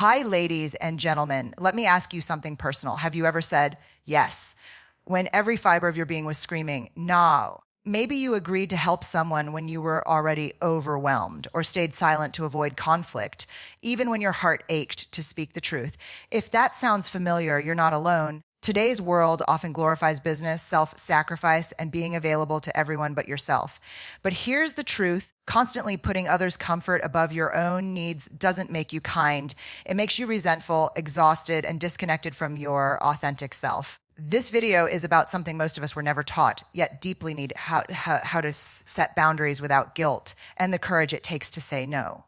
Hi, ladies and gentlemen. Let me ask you something personal. Have you ever said yes when every fiber of your being was screaming no? Maybe you agreed to help someone when you were already overwhelmed, or stayed silent to avoid conflict, even when your heart ached to speak the truth. If that sounds familiar, you're not alone. Today's world often glorifies business, self-sacrifice, and being available to everyone but yourself. But here's the truth. Constantly putting others' comfort above your own needs doesn't make you kind. It makes you resentful, exhausted, and disconnected from your authentic self. This video is about something most of us were never taught, yet deeply need: how to set boundaries without guilt and the courage it takes to say no.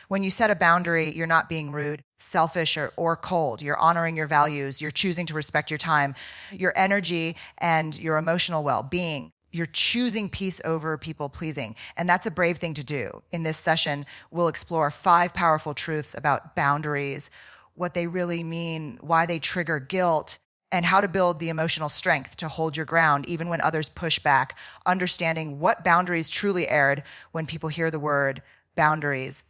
When you set a boundary, you're not being rude, selfish, or cold. You're honoring your values. You're choosing to respect your time, your energy, and your emotional well-being. You're choosing peace over people pleasing. And that's a brave thing to do. In this session, we'll explore 5 powerful truths about boundaries, what they really mean, why they trigger guilt, and how to build the emotional strength to hold your ground even when others push back, understanding what boundaries truly aired when people hear the word boundaries.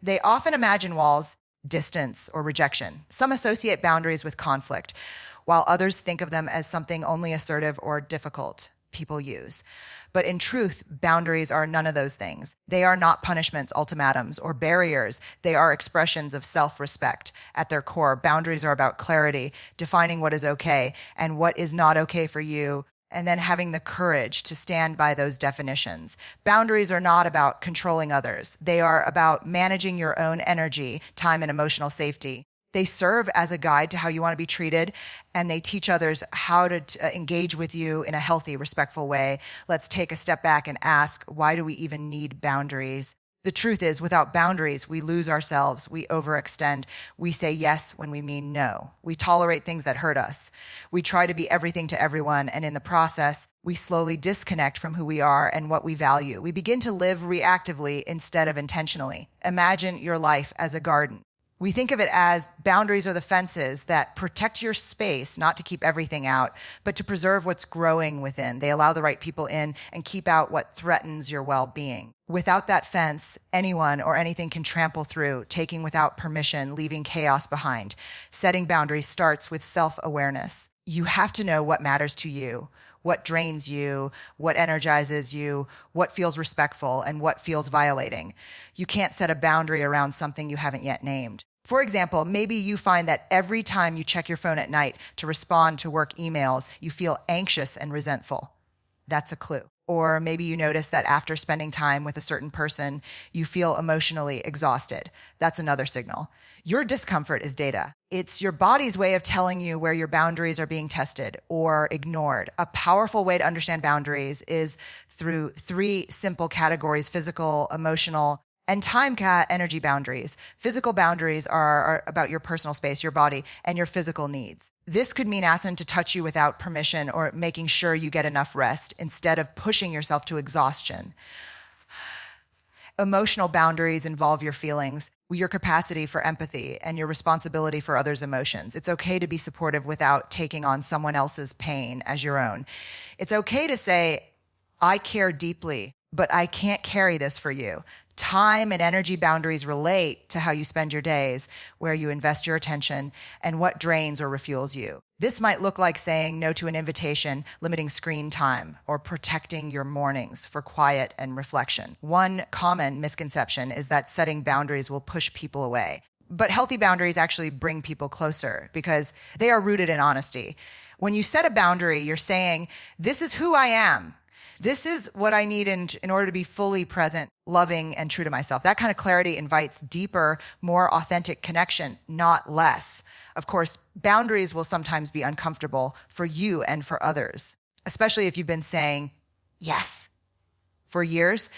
They often imagine walls, distance, or rejection. Some associate boundaries with conflict, while others think of them as something only assertive or difficult people use. But in truth, boundaries are none of those things. They are not punishments, ultimatums, or barriers. They are expressions of self-respect. At their core, boundaries are about clarity, defining what is okay and what is not okay for you, and then having the courage to stand by those definitions. Boundaries are not about controlling others. They are about managing your own energy, time, and emotional safety. They serve as a guide to how you want to be treated, and they teach others how to engage with you in a healthy, respectful way. Let's take a step back and ask, why do we even need boundaries? The truth is, without boundaries, we lose ourselves, we overextend, we say yes when we mean no. We tolerate things that hurt us. We try to be everything to everyone, and in the process, we slowly disconnect from who we are and what we value. We begin to live reactively instead of intentionally. Imagine your life as a garden. We think of it as boundaries are the fences that protect your space, not to keep everything out, but to preserve what's growing within. They allow the right people in and keep out what threatens your well-being. Without that fence, anyone or anything can trample through, taking without permission, leaving chaos behind. Setting boundaries starts with self-awareness. You have to know what matters to you, what drains you, what energizes you, what feels respectful, and what feels violating. You can't set a boundary around something you haven't yet named. For example, maybe you find that every time you check your phone at night to respond to work emails, you feel anxious and resentful. That's a clue. Or maybe you notice that after spending time with a certain person, you feel emotionally exhausted. That's another signal. Your discomfort is data. It's your body's way of telling you where your boundaries are being tested or ignored. A powerful way to understand boundaries is through 3 simple categories: physical, emotional, and time energy boundaries. Physical boundaries are about your personal space, your body, and your physical needs. This could mean asking to touch you without permission or making sure you get enough rest instead of pushing yourself to exhaustion. Emotional boundaries involve your feelings, your capacity for empathy, and your responsibility for others' emotions. It's okay to be supportive without taking on someone else's pain as your own. It's okay to say, I care deeply, but I can't carry this for you. Time and energy boundaries relate to how you spend your days, where you invest your attention, and what drains or refuels you. This might look like saying no to an invitation, limiting screen time, or protecting your mornings for quiet and reflection. One common misconception is that setting boundaries will push people away. But healthy boundaries actually bring people closer because they are rooted in honesty. When you set a boundary, you're saying, this is who I am. This is what I need in order to be fully present, loving, and true to myself. That kind of clarity invites deeper, more authentic connection, not less. Of course, boundaries will sometimes be uncomfortable for you and for others, especially if you've been saying yes for years.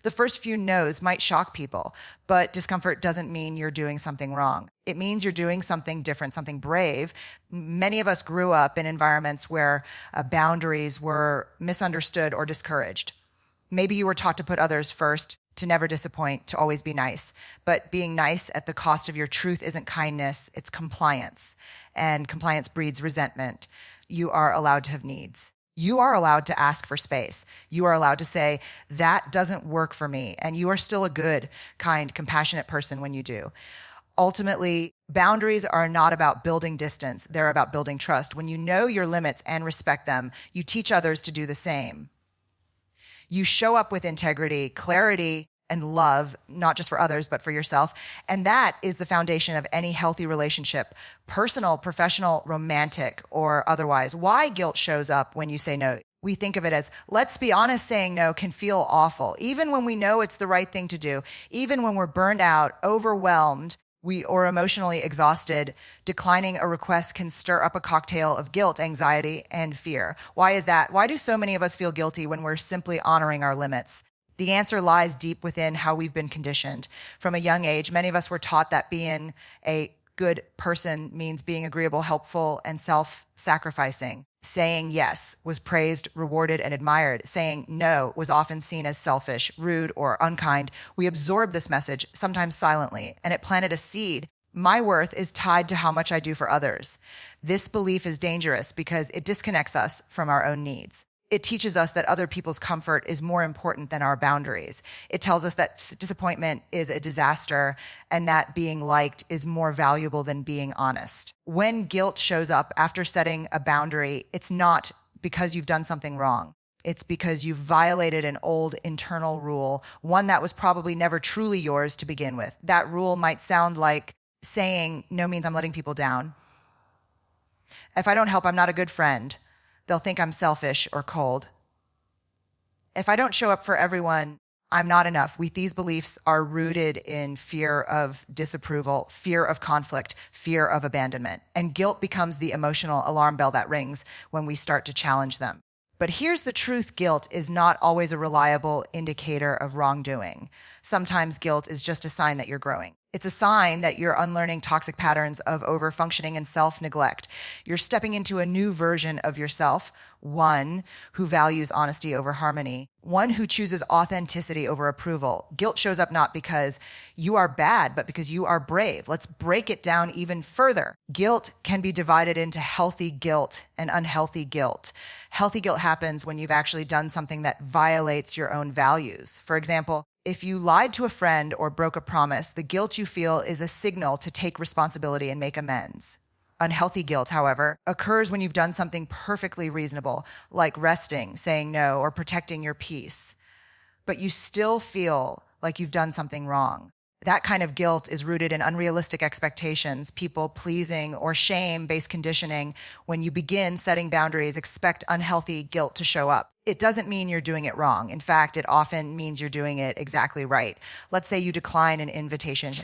The first few no's might shock people, but discomfort doesn't mean you're doing something wrong. It means you're doing something different, something brave. Many of us grew up in environments where boundaries were misunderstood or discouraged. Maybe you were taught to put others first, to never disappoint, to always be nice. But being nice at the cost of your truth isn't kindness, it's compliance. And compliance breeds resentment. You are allowed to have needs. You are allowed to ask for space. You are allowed to say, that doesn't work for me. And you are still a good, kind, compassionate person when you do. Ultimately, boundaries are not about building distance. They're about building trust. When you know your limits and respect them, you teach others to do the same. You show up with integrity, clarity, and love, not just for others, but for yourself. And that is the foundation of any healthy relationship, personal, professional, romantic, or otherwise. Why guilt shows up when you say no? We think of it as, let's be honest, saying no can feel awful, even when we know it's the right thing to do, even when we're burned out, overwhelmed, or emotionally exhausted. Declining a request can stir up a cocktail of guilt, anxiety, and fear. Why is that? Why do so many of us feel guilty when we're simply honoring our limits? The answer lies deep within how we've been conditioned. From a young age, many of us were taught that being a good person means being agreeable, helpful, and self-sacrificing. Saying yes was praised, rewarded, and admired. Saying no was often seen as selfish, rude, or unkind. We absorbed this message, sometimes silently, and it planted a seed. My worth is tied to how much I do for others. This belief is dangerous because it disconnects us from our own needs. It teaches us that other people's comfort is more important than our boundaries. It tells us that disappointment is a disaster and that being liked is more valuable than being honest. When guilt shows up after setting a boundary, it's not because you've done something wrong. It's because you've violated an old internal rule, one that was probably never truly yours to begin with. That rule might sound like saying no means I'm letting people down. If I don't help, I'm not a good friend. They'll think I'm selfish or cold. If I don't show up for everyone, I'm not enough. These beliefs are rooted in fear of disapproval, fear of conflict, fear of abandonment. And guilt becomes the emotional alarm bell that rings when we start to challenge them. But here's the truth: guilt is not always a reliable indicator of wrongdoing. Sometimes guilt is just a sign that you're growing. It's a sign that you're unlearning toxic patterns of overfunctioning and self-neglect. You're stepping into a new version of yourself, one who values honesty over harmony, one who chooses authenticity over approval. Guilt shows up not because you are bad, but because you are brave. Let's break it down even further. Guilt can be divided into healthy guilt and unhealthy guilt. Healthy guilt happens when you've actually done something that violates your own values. For example, if you lied to a friend or broke a promise, the guilt you feel is a signal to take responsibility and make amends. Unhealthy guilt, however, occurs when you've done something perfectly reasonable, like resting, saying no, or protecting your peace, but you still feel like you've done something wrong. That kind of guilt is rooted in unrealistic expectations, people-pleasing, or shame-based conditioning. When you begin setting boundaries, expect unhealthy guilt to show up. It doesn't mean you're doing it wrong. In fact, it often means you're doing it exactly right. Let's say you decline an invitation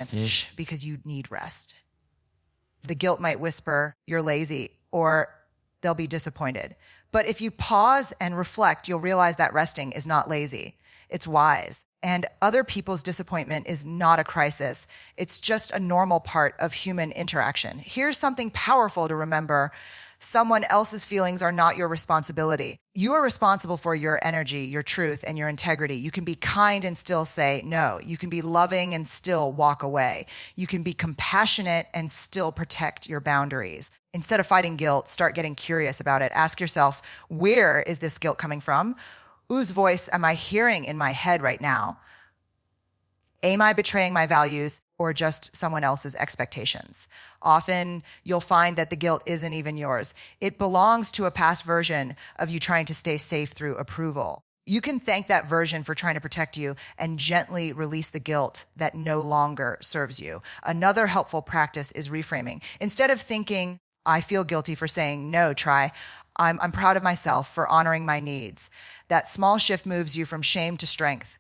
because you need rest. The guilt might whisper, you're lazy, or they'll be disappointed. But if you pause and reflect, you'll realize that resting is not lazy. It's wise. And other people's disappointment is not a crisis. It's just a normal part of human interaction. Here's something powerful to remember. Someone else's feelings are not your responsibility. You are responsible for your energy, your truth, and your integrity. You can be kind and still say no. You can be loving and still walk away. You can be compassionate and still protect your boundaries. Instead of fighting guilt, start getting curious about it. Ask yourself, where is this guilt coming from? Whose voice am I hearing in my head right now? Am I betraying my values or just someone else's expectations? Often you'll find that the guilt isn't even yours. It belongs to a past version of you trying to stay safe through approval. You can thank that version for trying to protect you and gently release the guilt that no longer serves you. Another helpful practice is reframing. Instead of thinking, I feel guilty for saying no, try, I'm proud of myself for honoring my needs. That small shift moves you from shame to strength,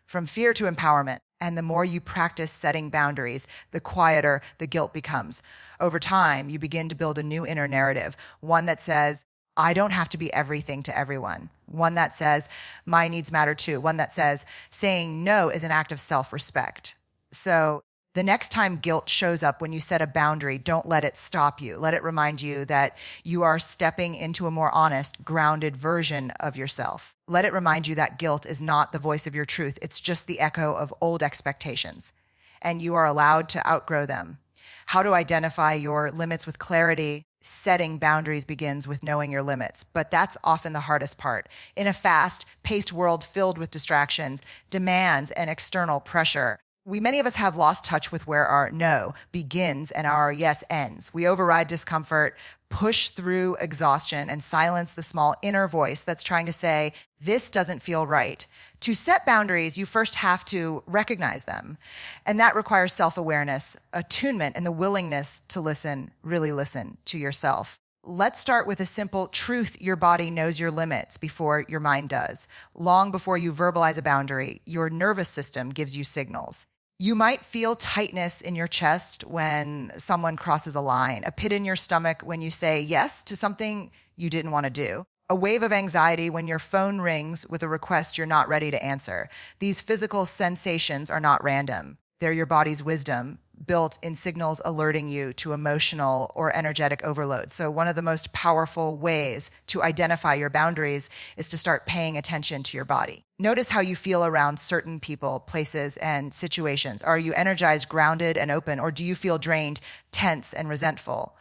from fear to empowerment. And the more you practice setting boundaries, the quieter the guilt becomes. Over time, you begin to build a new inner narrative, one that says, I don't have to be everything to everyone. One that says, my needs matter too. One that says, saying no is an act of self-respect. So the next time guilt shows up when you set a boundary, don't let it stop you. Let it remind you that you are stepping into a more honest, grounded version of yourself. Let it remind you that guilt is not the voice of your truth. It's just the echo of old expectations, and you are allowed to outgrow them. How to identify your limits with clarity? Setting boundaries begins with knowing your limits, but that's often the hardest part. In a fast-paced world filled with distractions, demands, and external pressure, Many of us have lost touch with where our no begins and our yes ends. We override discomfort, push through exhaustion, and silence the small inner voice that's trying to say, this doesn't feel right. To set boundaries, you first have to recognize them. And that requires self-awareness, attunement, and the willingness to listen, really listen to yourself. Let's start with a simple truth. Your body knows your limits before your mind does. Long before you verbalize a boundary, your nervous system gives you signals. You might feel tightness in your chest when someone crosses a line, a pit in your stomach when you say yes to something you didn't want to do, a wave of anxiety when your phone rings with a request you're not ready to answer. These physical sensations are not random. They're your body's wisdom built in signals alerting you to emotional or energetic overload. So one of the most powerful ways to identify your boundaries is to start paying attention to your body. Notice how you feel around certain people, places, and situations. Are you energized, grounded, and open, or do you feel drained, tense, and resentful?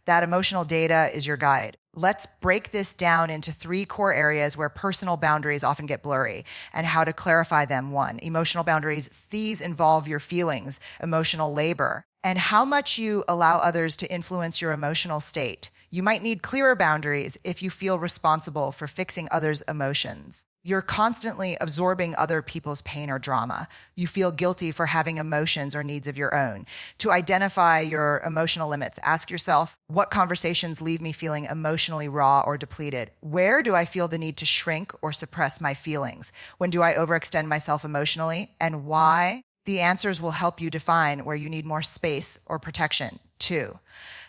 That emotional data is your guide. Let's break this down into 3 core areas where personal boundaries often get blurry and how to clarify them. 1, emotional boundaries. These involve your feelings, emotional labor, and how much you allow others to influence your emotional state. You might need clearer boundaries if you feel responsible for fixing others' emotions. You're constantly absorbing other people's pain or drama. You feel guilty for having emotions or needs of your own. To identify your emotional limits, ask yourself, what conversations leave me feeling emotionally raw or depleted? Where do I feel the need to shrink or suppress my feelings? When do I overextend myself emotionally? And why? The answers will help you define where you need more space or protection. 2,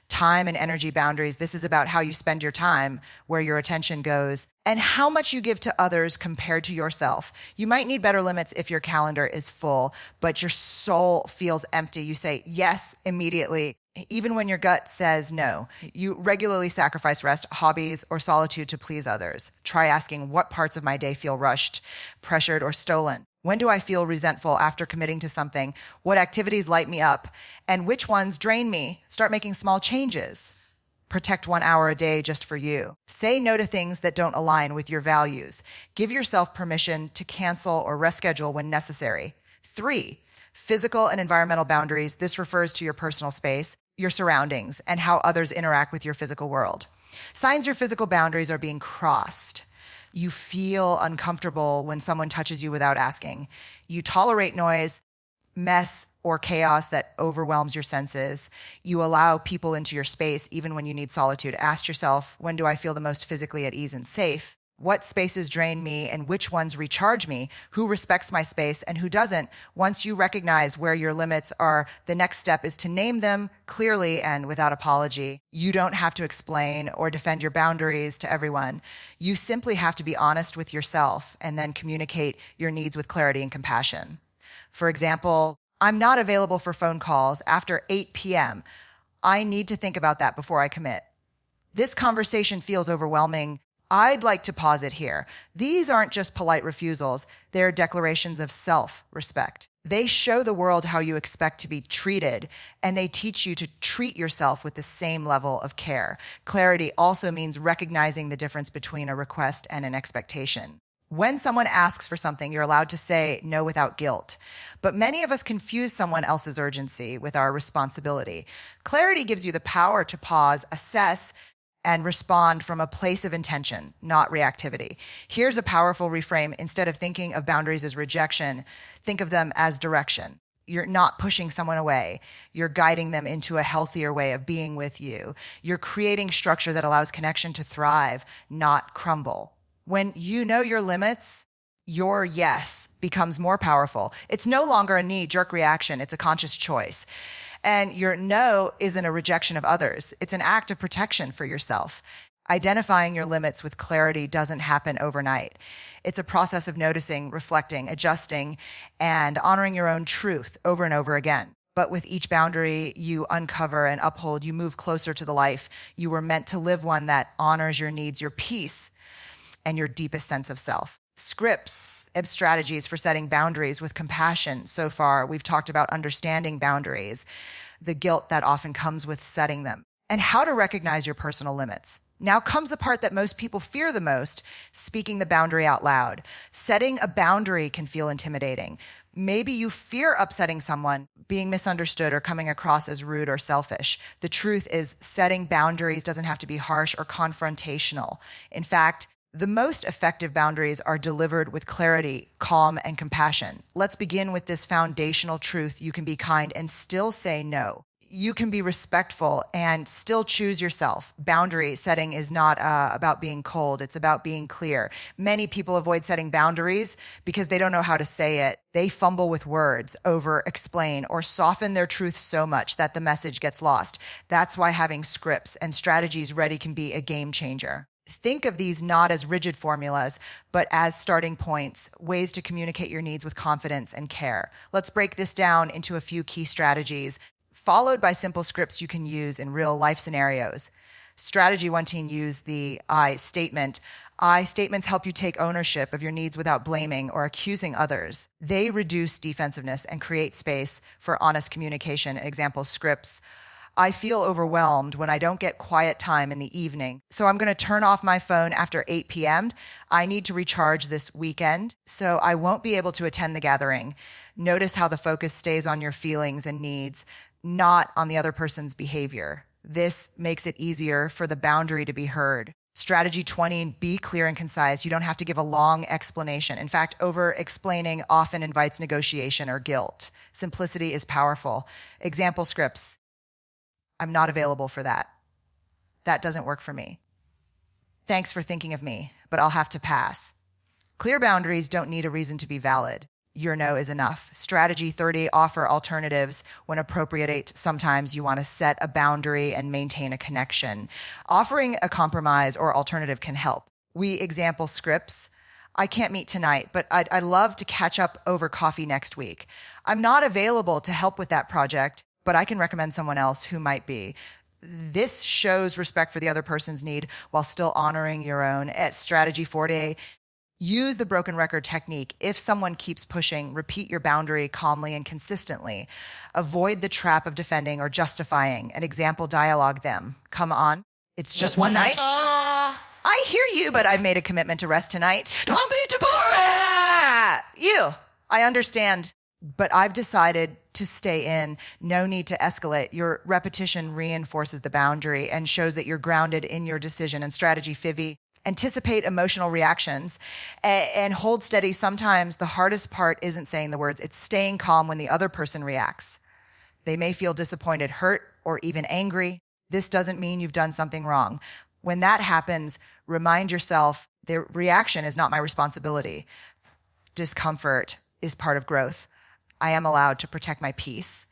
time and energy boundaries. This is about how you spend your time, where your attention goes, and how much you give to others compared to yourself. You might need better limits if your calendar is full, but your soul feels empty. You say yes immediately, even when your gut says no. You regularly sacrifice rest, hobbies, or solitude to please others. Try asking, what parts of my day feel rushed, pressured, or stolen? When do I feel resentful after committing to something? What activities light me up? And which ones drain me? Start making small changes. Protect 1 hour a day just for you. Say no to things that don't align with your values. Give yourself permission to cancel or reschedule when necessary. 3, physical and environmental boundaries. This refers to your personal space, your surroundings, and how others interact with your physical world. Signs your physical boundaries are being crossed. You feel uncomfortable when someone touches you without asking. You tolerate noise, mess, or chaos that overwhelms your senses. You allow people into your space even when you need solitude. Ask yourself, when do I feel the most physically at ease and safe? What spaces drain me and which ones recharge me? Who respects my space and who doesn't? Once you recognize where your limits are, the next step is to name them clearly and without apology. You don't have to explain or defend your boundaries to everyone. You simply have to be honest with yourself and then communicate your needs with clarity and compassion. For example, I'm not available for phone calls after 8 p.m. I need to think about that before I commit. This conversation feels overwhelming. I'd like to pause it here. These aren't just polite refusals. They're declarations of self-respect. They show the world how you expect to be treated, and they teach you to treat yourself with the same level of care. Clarity also means recognizing the difference between a request and an expectation. When someone asks for something, you're allowed to say no without guilt. But many of us confuse someone else's urgency with our responsibility. Clarity gives you the power to pause, assess, and respond from a place of intention, not reactivity. Here's a powerful reframe. Instead of thinking of boundaries as rejection, think of them as direction. You're not pushing someone away. You're guiding them into a healthier way of being with you. You're creating structure that allows connection to thrive, not crumble. When you know your limits, your yes becomes more powerful. It's no longer a knee-jerk reaction. It's a conscious choice. And your no isn't a rejection of others. It's an act of protection for yourself. Identifying your limits with clarity doesn't happen overnight. It's a process of noticing, reflecting, adjusting, and honoring your own truth over and over again. But with each boundary you uncover and uphold, you move closer to the life you were meant to live, one that honors your needs, your peace, and your deepest sense of self. Scripts and strategies for setting boundaries with compassion. So far, we've talked about understanding boundaries, the guilt that often comes with setting them, and how to recognize your personal limits. Now comes the part that most people fear the most, speaking the boundary out loud. Setting a boundary can feel intimidating. Maybe you fear upsetting someone, being misunderstood, or coming across as rude or selfish. The truth is, setting boundaries doesn't have to be harsh or confrontational. In fact, the most effective boundaries are delivered with clarity, calm, and compassion. Let's begin with this foundational truth. You can be kind and still say no. You can be respectful and still choose yourself. Boundary setting is not about being cold. It's about being clear. Many people avoid setting boundaries because they don't know how to say it. They fumble with words, over explain, or soften their truth so much that the message gets lost. That's why having scripts and strategies ready can be a game changer. Think of these not as rigid formulas, but as starting points, ways to communicate your needs with confidence and care. Let's break this down into a few key strategies, followed by simple scripts you can use in real life scenarios. Strategy 1, use the I statement. I statements help you take ownership of your needs without blaming or accusing others. They reduce defensiveness and create space for honest communication. Example scripts. I feel overwhelmed when I don't get quiet time in the evening, so I'm going to turn off my phone after 8 p.m. I need to recharge this weekend, so I won't be able to attend the gathering. Notice how the focus stays on your feelings and needs, not on the other person's behavior. This makes it easier for the boundary to be heard. Strategy 20, be clear and concise. You don't have to give a long explanation. In fact, over-explaining often invites negotiation or guilt. Simplicity is powerful. Example scripts. I'm not available for that. That doesn't work for me. Thanks for thinking of me, but I'll have to pass. Clear boundaries don't need a reason to be valid. Your no is enough. Strategy 30, offer alternatives when appropriate. Sometimes you want to set a boundary and maintain a connection. Offering a compromise or alternative can help. We example scripts. I can't meet tonight, but I'd love to catch up over coffee next week. I'm not available to help with that project, but I can recommend someone else who might be. This shows respect for the other person's need while still honoring your own. At strategy 40, use the broken record technique. If someone keeps pushing, repeat your boundary calmly and consistently. Avoid the trap of defending or justifying. An example, dialogue them. Come on, it's just one night. I hear you, but I've made a commitment to rest tonight. Don't be too boring. I understand, but I've decided to stay in. No need to escalate. Your repetition reinforces the boundary and shows that you're grounded in your decision. And strategy 50, anticipate emotional reactions and hold steady. Sometimes the hardest part isn't saying the words, it's staying calm when the other person reacts. They may feel disappointed, hurt, or even angry. This doesn't mean you've done something wrong. When that happens, remind yourself the reaction is not my responsibility. Discomfort is part of growth. I am allowed to protect my peace.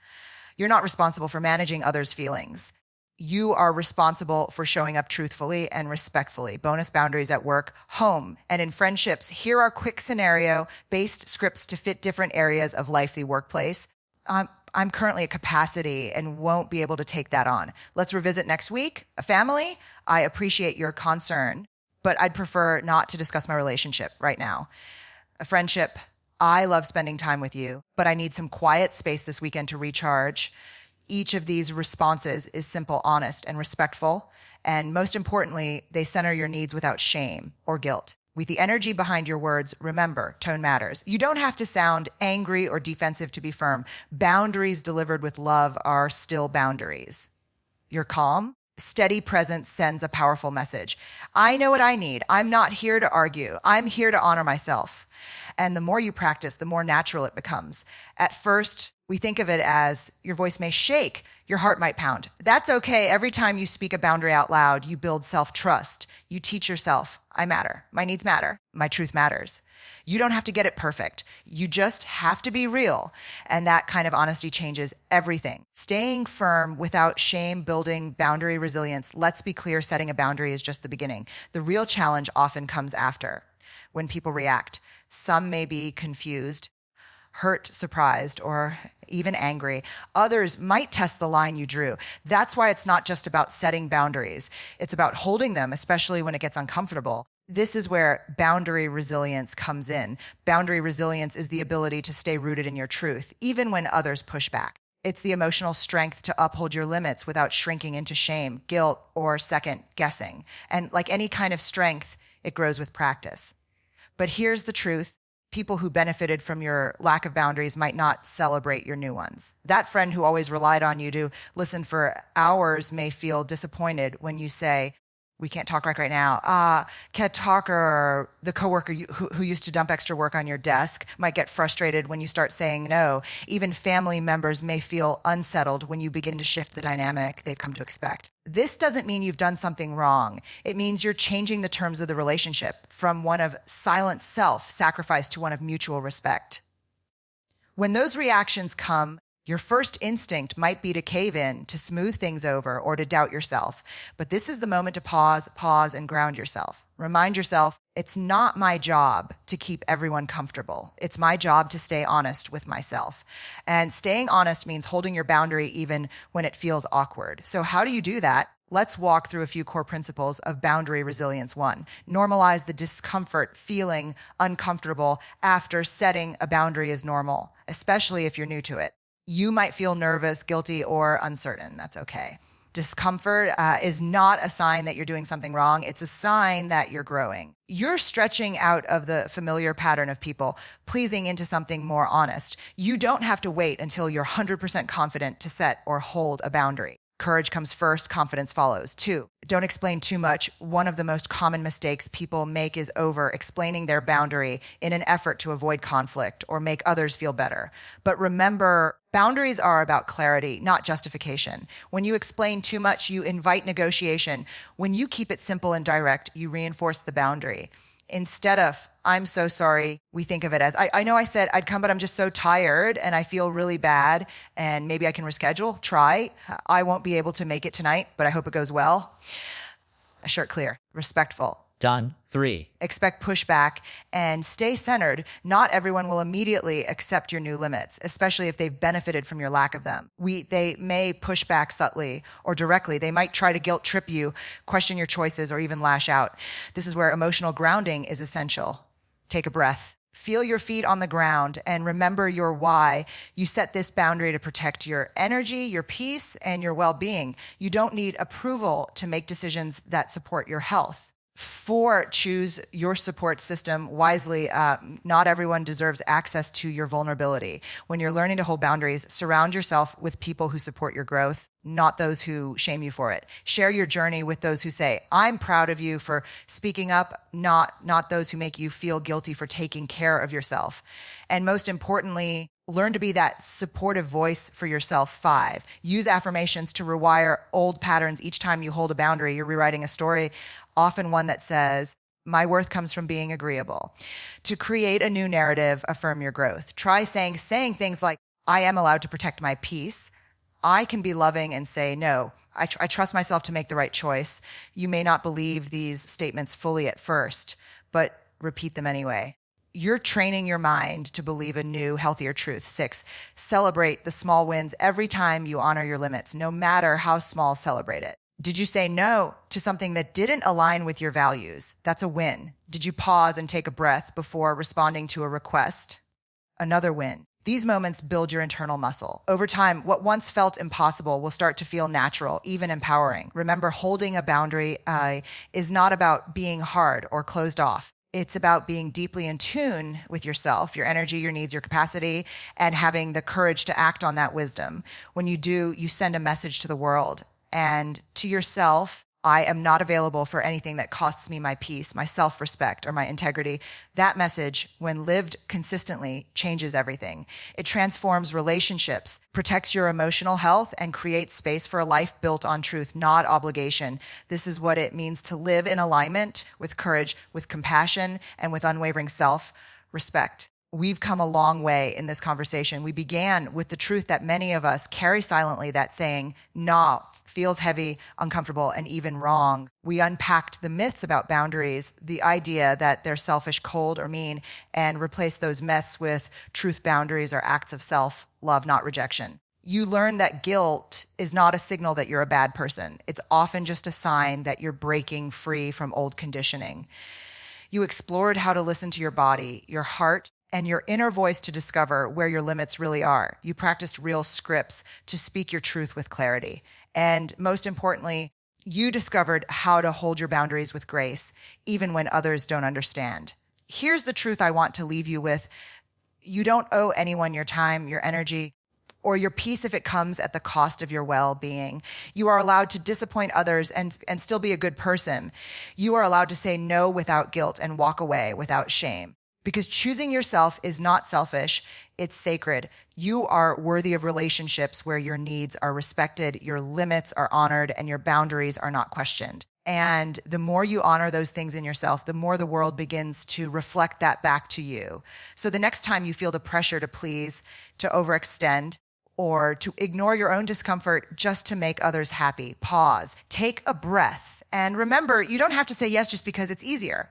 You're not responsible for managing others' feelings. You are responsible for showing up truthfully and respectfully. Bonus boundaries at work, home, and in friendships. Here are quick scenario-based scripts to fit different areas of life, the workplace. I'm currently at capacity and won't be able to take that on. Let's revisit next week. A family, I appreciate your concern, but I'd prefer not to discuss my relationship right now. A friendship, I love spending time with you, but I need some quiet space this weekend to recharge. Each of these responses is simple, honest, and respectful. And most importantly, they center your needs without shame or guilt. With the energy behind your words, remember, tone matters. You don't have to sound angry or defensive to be firm. Boundaries delivered with love are still boundaries. You're calm. Steady presence sends a powerful message. I know what I need. I'm not here to argue. I'm here to honor myself. And the more you practice, the more natural it becomes. At first, we think of it as your voice may shake, your heart might pound. That's okay. Every time you speak a boundary out loud, you build self-trust. You teach yourself, I matter. My needs matter. My truth matters. You don't have to get it perfect. You just have to be real. And that kind of honesty changes everything. Staying firm without shame, building boundary resilience. Let's be clear, setting a boundary is just the beginning. The real challenge often comes after, when people react. Some may be confused, hurt, surprised, or even angry. Others might test the line you drew. That's why it's not just about setting boundaries. It's about holding them, especially when it gets uncomfortable. This is where boundary resilience comes in. Boundary resilience is the ability to stay rooted in your truth, even when others push back. It's the emotional strength to uphold your limits without shrinking into shame, guilt, or second guessing. And like any kind of strength, it grows with practice. But here's the truth. People who benefited from your lack of boundaries might not celebrate your new ones. That friend who always relied on you to listen for hours may feel disappointed when you say, we can't talk right now. Can't talk, or the coworker who used to dump extra work on your desk might get frustrated when you start saying no. Even family members may feel unsettled when you begin to shift the dynamic they've come to expect. This doesn't mean you've done something wrong. It means you're changing the terms of the relationship from one of silent self-sacrifice to one of mutual respect. When those reactions come, your first instinct might be to cave in, to smooth things over, or to doubt yourself. But this is the moment to pause, and ground yourself. Remind yourself, it's not my job to keep everyone comfortable. It's my job to stay honest with myself. And staying honest means holding your boundary even when it feels awkward. So how do you do that? Let's walk through a few core principles of boundary resilience. 1, normalize the discomfort feeling uncomfortable after setting a boundary is normal, especially if you're new to it. You might feel nervous, guilty, or uncertain. That's okay. Discomfort is not a sign that you're doing something wrong. It's a sign that you're growing. You're stretching out of the familiar pattern of people pleasing into something more honest. You don't have to wait until you're 100% confident to set or hold a boundary. Courage comes first, confidence follows. 2, don't explain too much. One of the most common mistakes people make is over explaining their boundary in an effort to avoid conflict or make others feel better. But remember, boundaries are about clarity, not justification. When you explain too much, you invite negotiation. When you keep it simple and direct, you reinforce the boundary. Instead of, I'm so sorry, we think of it as, I know I said I'd come, but I'm just so tired and I feel really bad and maybe I can reschedule, try. I won't be able to make it tonight, but I hope it goes well. Short, clear, respectful. Done. 3, Expect pushback and stay centered. Not everyone will immediately accept your new limits, especially if they've benefited from your lack of them. They may push back subtly or directly. They might try to guilt trip you, question your choices, or even lash out. This is where emotional grounding is essential. Take a breath. Feel your feet on the ground and remember your why. You set this boundary to protect your energy, your peace, and your well-being. You don't need approval to make decisions that support your health. 4, choose your support system wisely. Not everyone deserves access to your vulnerability. When you're learning to hold boundaries, surround yourself with people who support your growth, not those who shame you for it. Share your journey with those who say, I'm proud of you for speaking up, not those who make you feel guilty for taking care of yourself. And most importantly, learn to be that supportive voice for yourself. 5, use affirmations to rewire old patterns. Each time you hold a boundary, you're rewriting a story, often one that says, my worth comes from being agreeable. To create a new narrative, affirm your growth. Try saying things like, I am allowed to protect my peace. I can be loving and say no. I trust myself to make the right choice. You may not believe these statements fully at first, but repeat them anyway. You're training your mind to believe a new, healthier truth. 6, celebrate the small wins every time you honor your limits, no matter how small, celebrate it. Did you say no to something that didn't align with your values? That's a win. Did you pause and take a breath before responding to a request? Another win. These moments build your internal muscle. Over time, what once felt impossible will start to feel natural, even empowering. Remember, holding a boundary is not about being hard or closed off. It's about being deeply in tune with yourself, your energy, your needs, your capacity, and having the courage to act on that wisdom. When you do, you send a message to the world and to yourself. I am not available for anything that costs me my peace, my self-respect, or my integrity. That message, when lived consistently, changes everything. It transforms relationships, protects your emotional health, and creates space for a life built on truth, not obligation. This is what it means to live in alignment with courage, with compassion, and with unwavering self-respect. We've come a long way in this conversation. We began with the truth that many of us carry silently, that saying, no, feels heavy, uncomfortable, and even wrong. We unpacked the myths about boundaries, the idea that they're selfish, cold, or mean, and replaced those myths with truth. Boundaries are acts of self-love, not rejection. You learn that guilt is not a signal that you're a bad person. It's often just a sign that you're breaking free from old conditioning. You explored how to listen to your body, your heart, and your inner voice to discover where your limits really are. You practiced real scripts to speak your truth with clarity. And most importantly, you discovered how to hold your boundaries with grace, even when others don't understand. Here's the truth I want to leave you with. You don't owe anyone your time, your energy, or your peace if it comes at the cost of your well-being. You are allowed to disappoint others and still be a good person. You are allowed to say no without guilt and walk away without shame. Because choosing yourself is not selfish, it's sacred. You are worthy of relationships where your needs are respected, your limits are honored, and your boundaries are not questioned. And the more you honor those things in yourself, the more the world begins to reflect that back to you. So the next time you feel the pressure to please, to overextend, or to ignore your own discomfort just to make others happy, pause, take a breath. And remember, you don't have to say yes just because it's easier.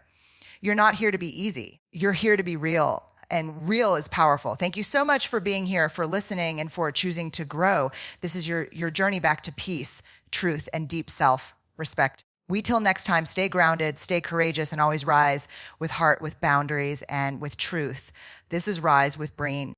You're not here to be easy. You're here to be real. And real is powerful. Thank you so much for being here, for listening, and for choosing to grow. This is your journey back to peace, truth, and deep self-respect. We till next time, stay grounded, stay courageous, and always rise with heart, with boundaries, and with truth. This is Rise with Brene.